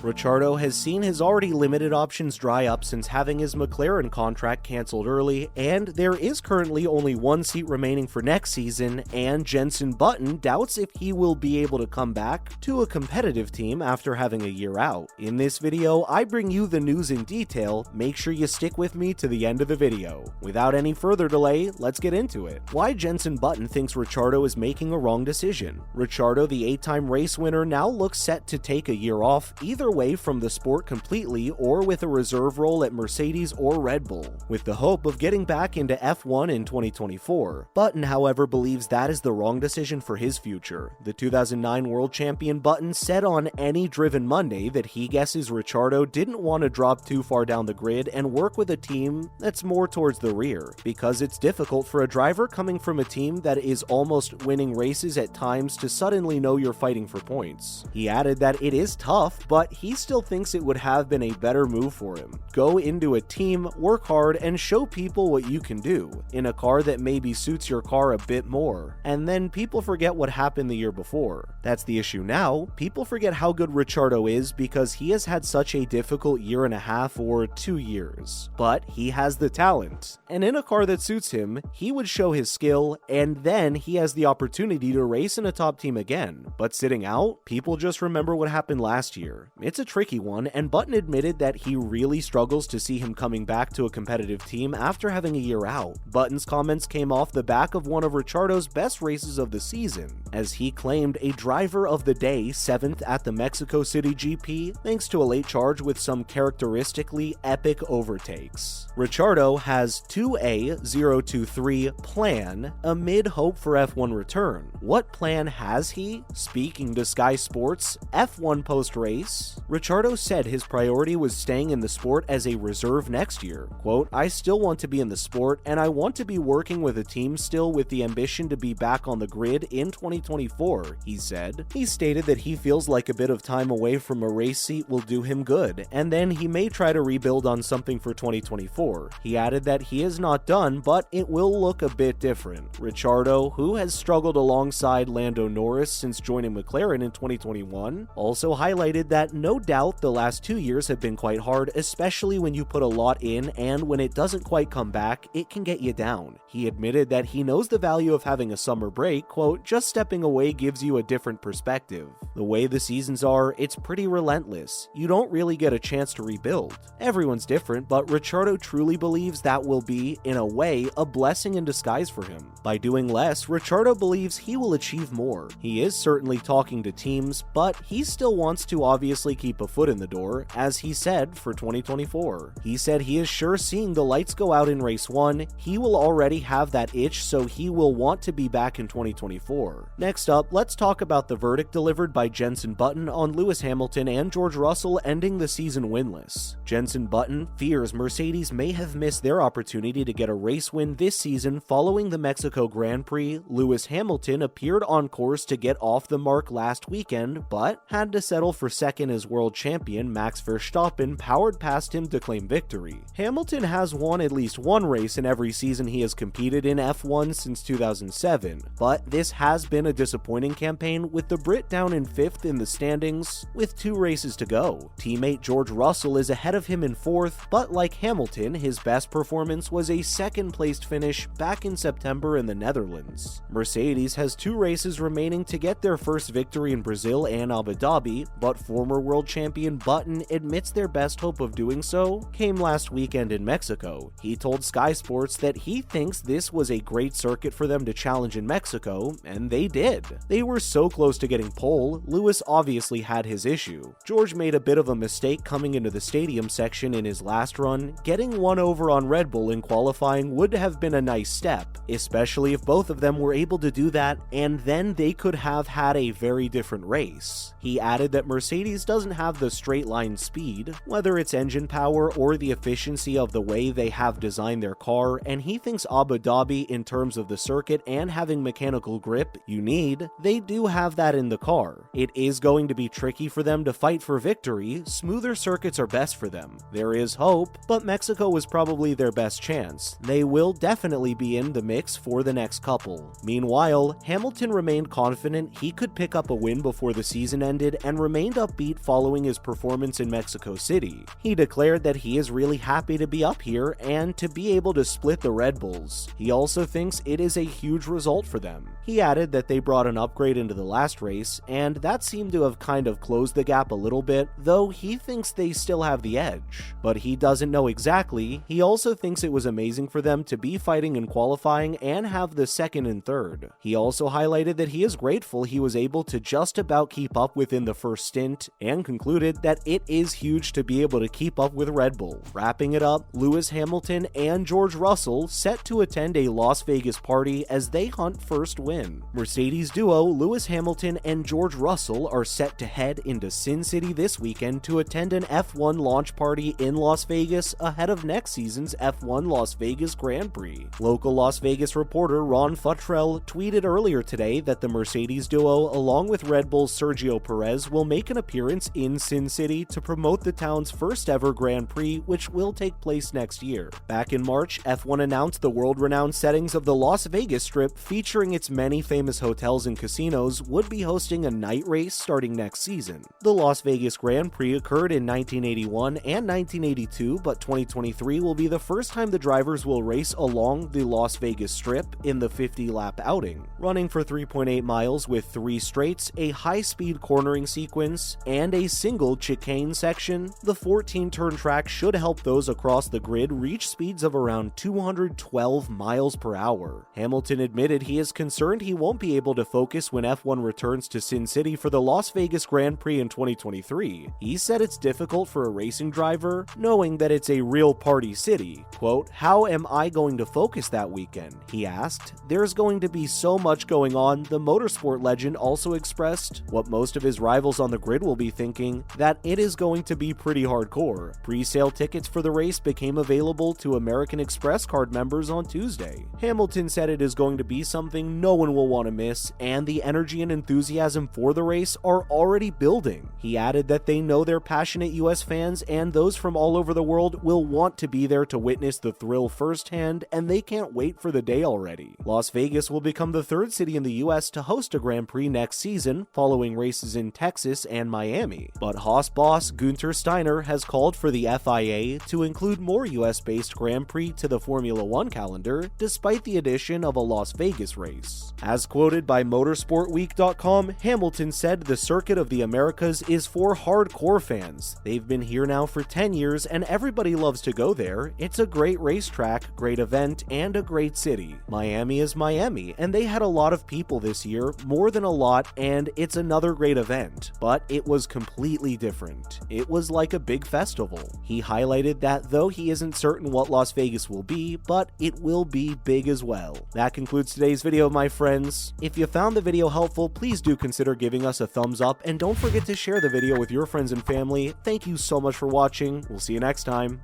Ricciardo has seen his already limited options dry up since having his McLaren contract cancelled early, and there is currently only one seat remaining for next season, and Jenson Button doubts if he will be able to come back to a competitive team after having a year out. In this video, I bring you the news in detail. Make sure you stick with me to the end of the video. Without any further delay, let's get into it. Why Jenson Button thinks Ricciardo is making a wrong decision. Ricciardo, the 8-time race winner, now looks set to take a year off, either way from the sport completely or with a reserve role at Mercedes or Red Bull, with the hope of getting back into F1 in 2024. Button, however, believes that is the wrong decision for his future. The 2009 world champion Button said on Any Driven Monday that he guesses Ricciardo didn't want to drop too far down the grid and work with a team that's more towards the rear, because it's difficult for a driver coming from a team that is almost winning races at times to suddenly know you're fighting for points. He added that it is tough, but he still thinks it would have been a better move for him. Go into a team, work hard, and show people what you can do in a car that maybe suits your car a bit more. And then people forget what happened the year before. That's the issue now. People forget how good Ricciardo is because he has had such a difficult year and a half or 2 years. But he has the talent, and in a car that suits him, he would show his skill, and then he has the opportunity to race in a top team again. But sitting out, people just remember what happened last year. It's a tricky one, and Button admitted that he really struggles to see him coming back to a competitive team after having a year out. Button's comments came off the back of one of Ricciardo's best races of the season, as he claimed a driver of the day 7th at the Mexico City GP thanks to a late charge with some characteristically epic overtakes. Ricciardo has 2A023 plan amid hope for F1 return. What plan has he? Speaking to Sky Sports, F1 post-race, Ricciardo said his priority was staying in the sport as a reserve next year. Quote, "I still want to be in the sport, and I want to be working with a team still with the ambition to be back on the grid in 2024, he said. He stated that he feels like a bit of time away from a race seat will do him good, and then he may try to rebuild on something for 2024. He added that he is not done, but it will look a bit different. Ricciardo, who has struggled alongside Lando Norris since joining McLaren in 2021, also highlighted that no doubt the last 2 years have been quite hard, especially when you put a lot in, and when it doesn't quite come back, it can get you down. He admitted that he knows the value of having a summer break, quote, "Just stepping away gives you a different perspective. The way the seasons are, it's pretty relentless. You don't really get a chance to rebuild. Everyone's different, but Ricciardo truly believes that will be, in a way, a blessing in disguise for him. By doing less, Ricciardo believes he will achieve more. He is certainly talking to teams, but he still wants to obviously keep a foot in the door, as he said, for 2024. He said he is sure seeing the lights go out in race 1, he will already have that itch, so he will want to be back in 2024. Next up, let's talk about the verdict delivered by Jenson Button on Lewis Hamilton and George Russell ending the season winless. Jenson Button fears Mercedes may have missed their opportunity to get a race win this season following the Mexico Grand Prix. Lewis Hamilton appeared on course to get off the mark last weekend, but had to settle for second as world champion Max Verstappen powered past him to claim victory. Hamilton has won at least one race in every season he has competed in F1 since 2007, but this has been a disappointing campaign, with the Brit down in 5th in the standings with 2 races to go. Teammate George Russell is ahead of him in 4th, but like Hamilton, his best performance was a second-placed finish back in September in the Netherlands. Mercedes has 2 races remaining to get their first victory in Brazil and Abu Dhabi, but former world champion Button admits their best hope of doing so came last weekend in Mexico. He told Sky Sports that he thinks this was a great circuit for them to challenge in Mexico, and they did. They were so close to getting pole. Lewis obviously had his issue. George made a bit of a mistake coming into the stadium section in his last run. Getting one over on Red Bull in qualifying would have been a nice step, especially if both of them were able to do that, and then they could have had a very different race. He added that Mercedes doesn't have the straight line speed, whether it's engine power or the efficiency of the way they have designed their car, and he thinks Abu Dhabi, in terms of the circuit and having mechanical grip you need, they do have that in the car. It is going to be tricky for them to fight for victory. Smoother circuits are best for them. There is hope, but Mexico was probably their best chance. They will definitely be in the mix for the next couple. Meanwhile, Hamilton remained confident he could pick up a win before the season ended and remained upbeat following his performance in Mexico City. He declared that he is really happy to be up here and to be able to split the Red Bulls. He also thinks it is a huge result for them. He added that they brought an upgrade into the last race, and that seemed to have kind of closed the gap a little bit, though he thinks they still have the edge. But he doesn't know exactly. He also thinks it was amazing for them to be fighting in qualifying and have the second and third. He also highlighted that he is grateful he was able to just about keep up within the first stint, and concluded that it is huge to be able to keep up with Red Bull. Wrapping it up, Lewis Hamilton and George Russell set to attend a Las Vegas party as they hunt first win. Mercedes duo Lewis Hamilton and George Russell are set to head into Sin City this weekend to attend an F1 launch party in Las Vegas ahead of next season's F1 Las Vegas Grand Prix. Local Las Vegas reporter Ron Futrell tweeted earlier today that the Mercedes duo, along with Red Bull's Sergio Perez, will make an appearance in Sin City to promote the town's first ever Grand Prix, which will take place next year. Back in March, F1 announced the world-renowned settings of the Las Vegas Strip, featuring its many famous hotels and casinos, would be hosting a night race starting next season. The Las Vegas Grand Prix occurred in 1981 and 1982, but 2023 will be the first time the drivers will race along the Las Vegas Strip in the 50-lap outing. Running for 3.8 miles with 3 straights, a high-speed cornering sequence, and a single chicane section, the 14-turn track should help those across the grid reach speeds of around 212 miles per hour. Hamilton admitted he is concerned he won't be able to focus when F1 returns to Sin City for the Las Vegas Grand Prix in 2023. He said it's difficult for a racing driver, knowing that it's a real party city. Quote, "How am I going to focus that weekend?" he asked. "There's going to be so much going on." The motorsport legend also expressed what most of his rivals on the grid will be thinking, that it is going to be pretty hardcore. Pre-sale tickets for the race became available to American Express card members on Tuesday. Hamilton said it is going to be something no one will want to miss, and the energy and enthusiasm for the race are already building. He added that they know their passionate US fans and those from all over the world will want to be there to witness the thrill firsthand, and they can't wait for the day already. Las Vegas will become the third city in the US to host a Grand Prix next season, following races in Texas and Miami. But Haas boss Günther Steiner has called for the FIA to include more US-based Grand Prix to the Formula One calendar, despite the addition of a Las Vegas race. As quoted by MotorsportWeek.com, Hamilton said the Circuit of the Americas is for hardcore fans. They've been here now for 10 years and everybody loves to go there. It's a great racetrack, great event, and a great city. Miami is Miami, and they had a lot of people this year, more than a lot, and it's another great event. But it was completely different. It was like a big festival. He highlighted that though he isn't certain what Las Vegas will be, but it will be big as well. That concludes today's video, my friends. If you found the video helpful, please do consider giving us a thumbs up, and don't forget to share the video with your friends and family. Thank you so much for watching. We'll see you next time.